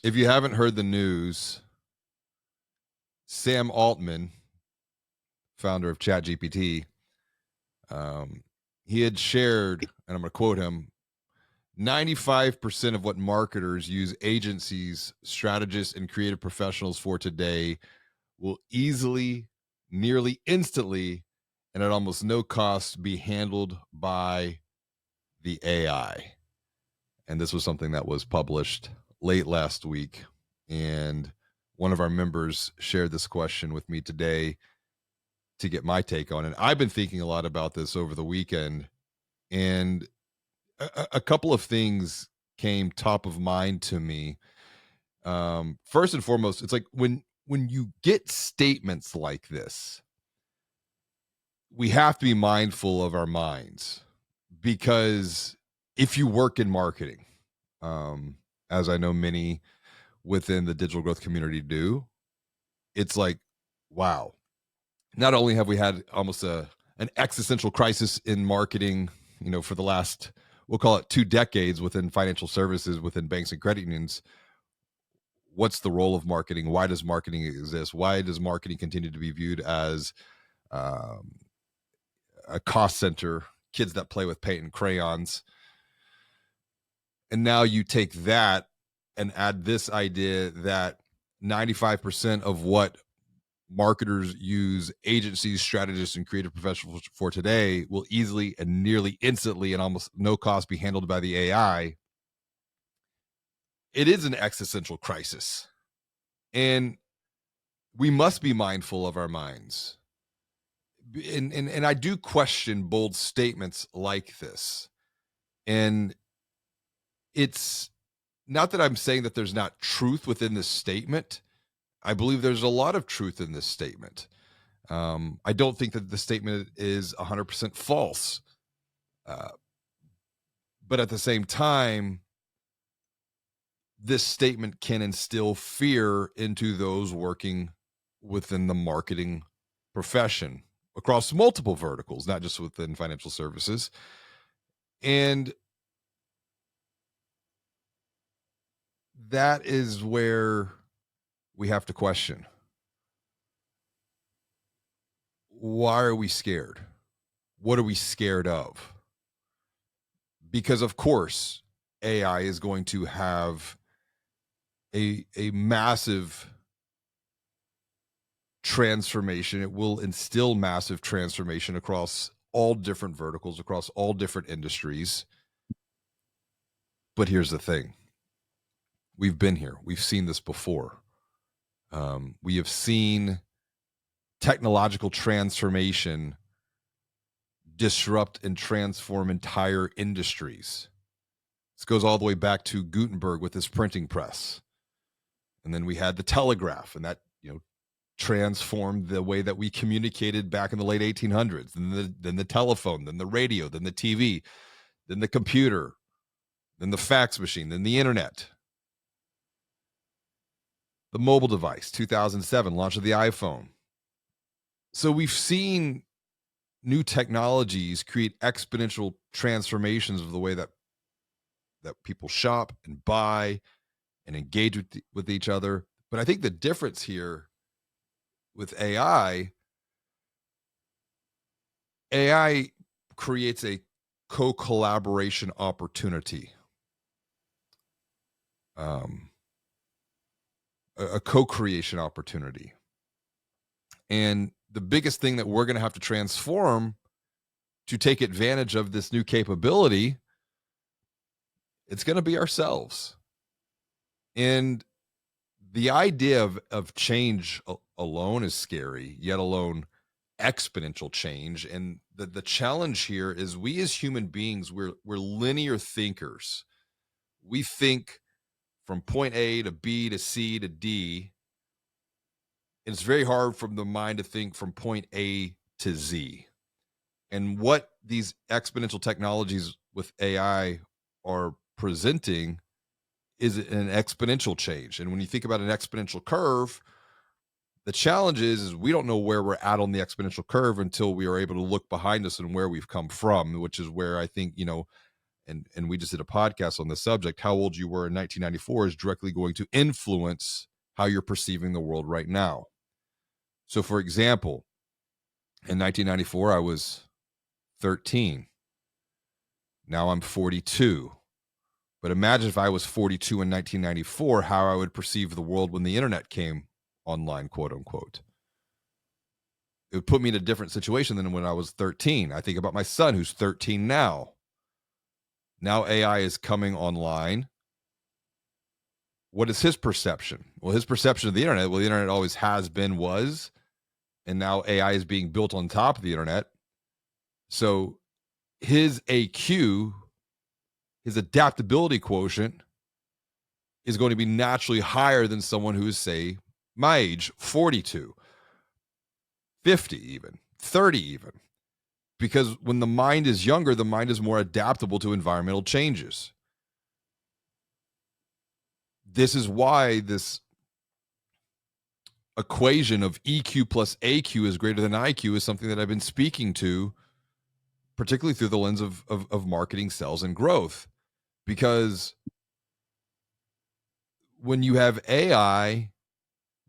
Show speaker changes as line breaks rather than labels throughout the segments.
If you haven't heard the news, Sam Altman, founder of ChatGPT, um, he had shared, and I'm going to quote him: 95% of what marketers use agencies, strategists, and creative professionals for today will easily, nearly instantly, and at almost no cost be handled by the AI. And this was something that was published late last week. And one of our members shared this question with me today to get my take on it. I've been thinking a lot about this over the weekend, and a couple of things came top of mind to me. First and foremost, it's like when you get statements like this, we have to be mindful of our minds, because if you work in marketing, um, as I know many within the digital growth community do, it's like, wow. Not only have we had almost an existential crisis in marketing, for the last, we'll call it 2 decades within financial services, within banks and credit unions. What's the role of marketing? Why does marketing exist? Why does marketing continue to be viewed as um, a cost center, kids that play with paint and crayons? And now you take that and add this idea that 95% of what marketers use agencies, strategists, and creative professionals for today will easily and nearly instantly and almost no cost be handled by the AI. It is an existential crisis. And we must be mindful of our minds. And I do question bold statements like this. And it's not that I'm saying that there's not truth within this statement. I believe there's a lot of truth in this statement. I don't think that the statement is 100% false. Uh, but at the same time, this statement can instill fear into those working within the marketing profession across multiple verticals, not just within financial services. And that is where we have to question, why are we scared? What are we scared of? Because, of course, AI is going to have a massive transformation. It will instill massive transformation across all different verticals, across all different industries. But here's the thing: we've been here, we've seen this before. We have seen technological transformation disrupt and transform entire industries. This goes all the way back to Gutenberg with his printing press. And then we had the telegraph, and that, transformed the way that we communicated back in the late 1800s. Then the telephone, then the radio, then the TV, then the computer, then the fax machine, then the internet. The mobile device, 2007, launch of the iPhone. So we've seen new technologies create exponential transformations of the way that people shop and buy and engage with each other. But I think the difference here with AI creates a co-collaboration opportunity, a co-creation opportunity. And the biggest thing that we're going to have to transform to take advantage of this new capability, it's going to be ourselves. And the idea of change alone is scary, yet alone exponential change. And the challenge here is, we as human beings, we're linear thinkers. We think from point A to B to C to D. And it's very hard from the mind to think from point A to Z. And what these exponential technologies with AI are presenting is an exponential change. And when you think about an exponential curve, the challenge is we don't know where we're at on the exponential curve until we are able to look behind us and where we've come from, which is where I think, and we just did a podcast on the subject, how old you were in 1994 is directly going to influence how you're perceiving the world right now. So, for example, in 1994, I was 13. Now I'm 42. But imagine if I was 42 in 1994, how I would perceive the world when the internet came online, quote unquote. It would put me in a different situation than when I was 13. I think about my son who's 13 now. Now AI is coming online. What is his perception? Well, his perception of the internet, well, the internet always has been, was, and now AI is being built on top of the internet. So his AQ, his adaptability quotient, is going to be naturally higher than someone who is, say, my age, 42, 50 even, 30 even. Because when the mind is younger, the mind is more adaptable to environmental changes. This is why this equation of EQ plus AQ is greater than IQ is something that I've been speaking to, particularly through the lens of marketing, sales, and growth. Because when you have AI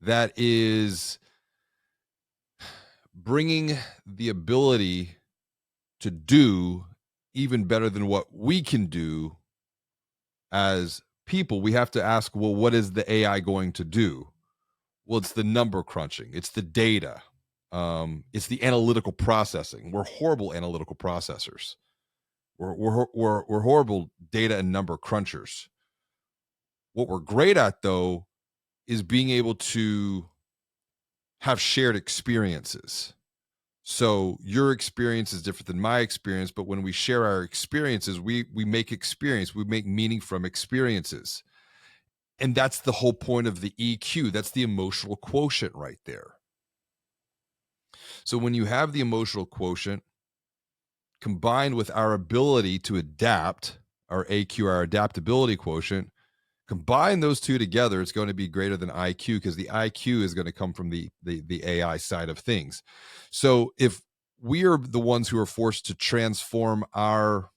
that is bringing the ability to do even better than what we can do as people, we have to ask, well, what is the AI going to do? Well, it's the number crunching, it's the data, it's the analytical processing. We're horrible analytical processors. We're horrible data and number crunchers. What we're great at, though, is being able to have shared experiences. So your experience is different than my experience, but when we share our experiences, we make experience, we make meaning from experiences. And that's the whole point of the EQ. That's the emotional quotient right there. So when you have the emotional quotient combined with our ability to adapt, our AQ, our adaptability quotient, combine those two together, it's going to be greater than IQ, because the IQ is going to come from the AI side of things. So if we are the ones who are forced to transform our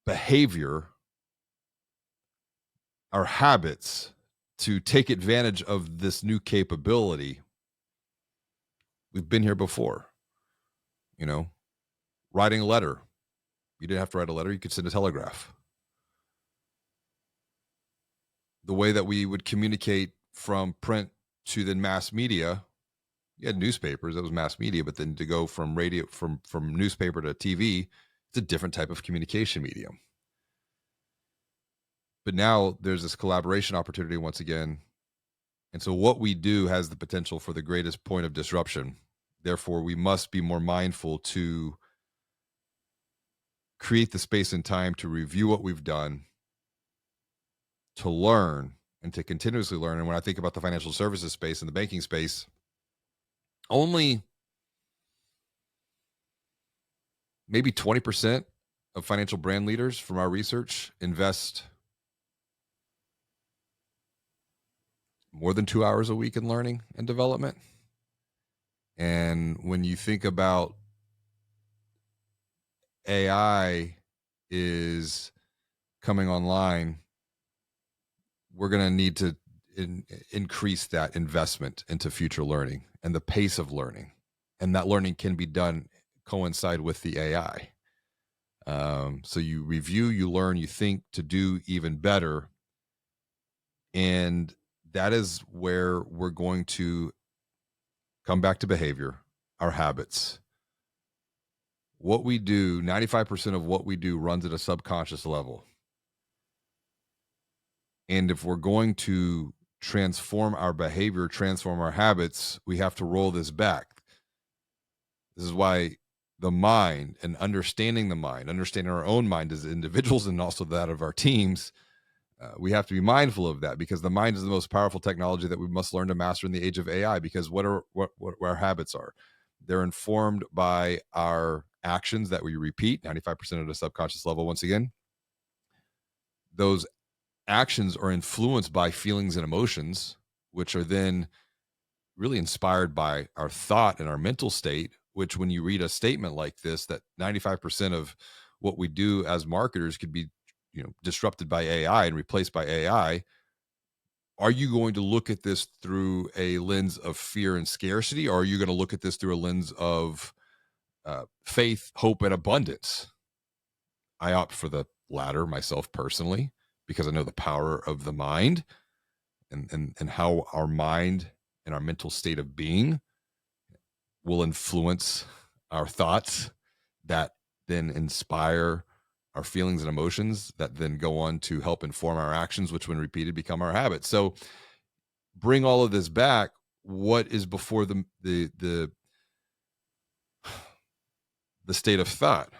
behavior, our habits, to take advantage of this new capability, we've been here before. You know, writing a letter. You didn't have to write a letter. You could send a telegraph. The way that we would communicate from print to then mass media, you had newspapers, that was mass media, but then to go from radio, from newspaper to TV, it's a different type of communication medium. But now there's this collaboration opportunity once again. And so what we do has the potential for the greatest point of disruption. Therefore, we must be more mindful to create the space and time to review what we've done, to learn, and to continuously learn. And when I think about the financial services space and the banking space, only maybe 20% of financial brand leaders from our research invest more than 2 hours a week in learning and development. And when you think about AI is coming online, we're going to need to increase that investment into future learning and the pace of learning. And that learning can be done coincide with the AI. So you review, you learn, you think to do even better. And that is where we're going to come back to behavior, our habits. What we do, 95% of what we do runs at a subconscious level. And if we're going to transform our behavior, transform our habits, we have to roll this back. This is why the mind and understanding our own mind as individuals and also that of our teams, we have to be mindful of that, because the mind is the most powerful technology that we must learn to master in the age of AI. Because what our habits are, they're informed by our actions that we repeat, 95% at a subconscious level. Once again, those actions are influenced by feelings and emotions, which are then really inspired by our thought and our mental state, which when you read a statement like this, that 95% of what we do as marketers could be, disrupted by AI and replaced by AI. Are you going to look at this through a lens of fear and scarcity, or are you going to look at this through a lens of faith, hope, and abundance? I opt for the latter myself personally, because I know the power of the mind, and how our mind and our mental state of being will influence our thoughts that then inspire our feelings and emotions that then go on to help inform our actions, which when repeated become our habits. So bring all of this back. What is before the state of thought?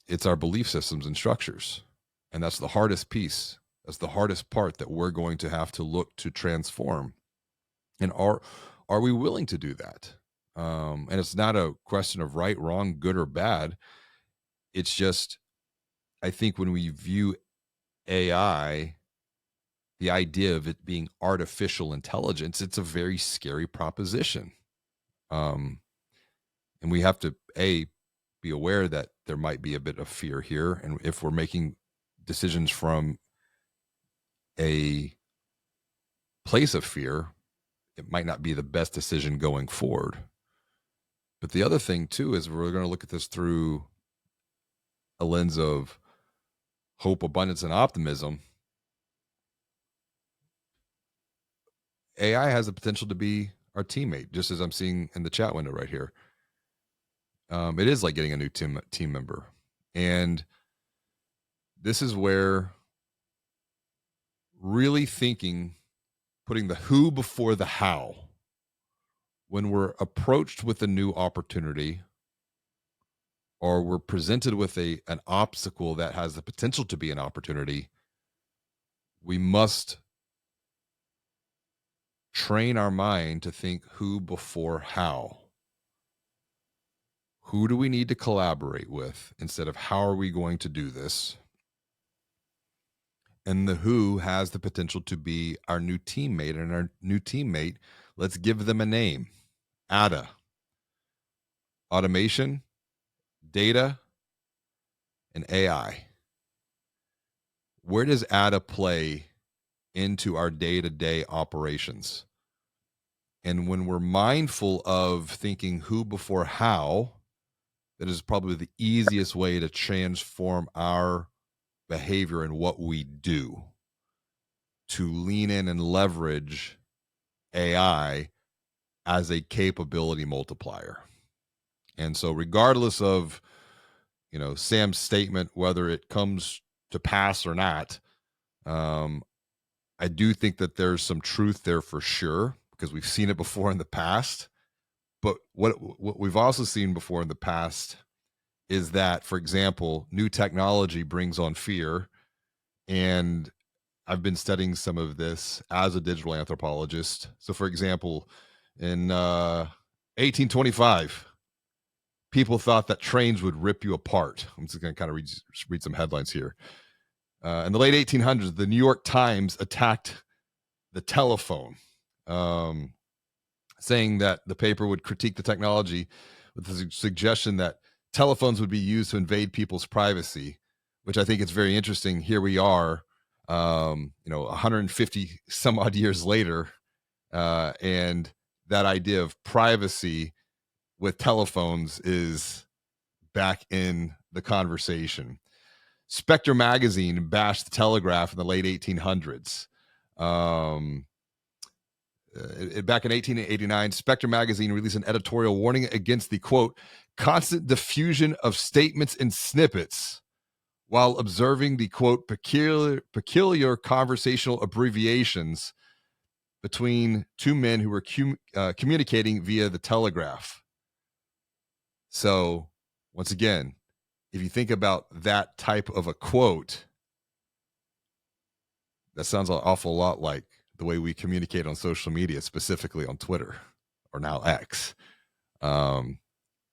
It's our belief systems and structures. And that's the hardest piece. That's the hardest part that we're going to have to look to transform. And are we willing to do that? And it's not a question of right, wrong, good or bad. It's just, I think when we view AI, the idea of it being artificial intelligence, it's a very scary proposition. And we have to, be aware that there might be a bit of fear here. And if we're making decisions from a place of fear, it might not be the best decision going forward. But the other thing too is we're going to look at this through a lens of hope, abundance, and optimism. AI has the potential to be our teammate, just as I'm seeing in the chat window right here. It is like getting a new team member. And this is where really thinking, putting the who before the how, when we're approached with a new opportunity or we're presented with an obstacle that has the potential to be an opportunity, we must train our mind to think who before how. Who do we need to collaborate with instead of how are we going to do this? And the who has the potential to be our new teammate, and our new teammate, let's give them a name. ADA. Automation, data, and AI. Where does ADA play into our day-to-day operations? And when we're mindful of thinking who before how, that is probably the easiest way to transform our behavior and what we do, to lean in and leverage AI as a capability multiplier. And so regardless of, Sam's statement, whether it comes to pass or not, I do think that there's some truth there for sure, because we've seen it before in the past. But what we've also seen before in the past is that, for example, new technology brings on fear. And I've been studying some of this as a digital anthropologist. So, for example, in 1825, people thought that trains would rip you apart. I'm just going to kind of read some headlines here. In the late 1800s, the New York Times attacked the telephone, saying that the paper would critique the technology with the suggestion that telephones would be used to invade people's privacy, which I think is very interesting. Here we are, 150 some odd years later, and that idea of privacy with telephones is back in the conversation. Spectre magazine bashed the telegraph in the late 1800s. Back in 1889, Spectre magazine released an editorial warning against the, quote, constant diffusion of statements and snippets, while observing the, quote, peculiar conversational abbreviations between two men who were communicating via the telegraph. So, once again, if you think about that type of a quote, that sounds an awful lot like the way we communicate on social media, specifically on Twitter, or now X,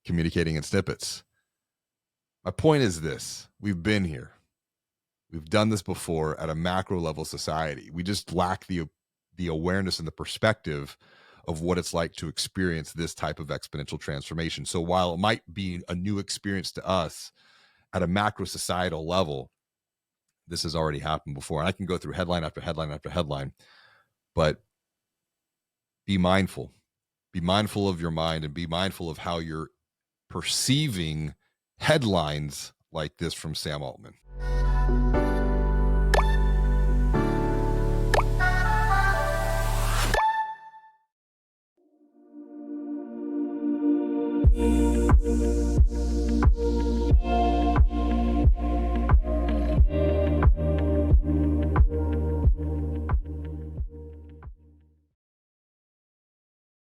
communicating in snippets. My point is this: we've been here. We've done this before at a macro level society. We just lack the awareness and the perspective of what it's like to experience this type of exponential transformation. So while it might be a new experience to us, at a macro societal level, this has already happened before. And I can go through headline after headline after headline, but be mindful. Be mindful of your mind and be mindful of how you're perceiving headlines like this from Sam Altman.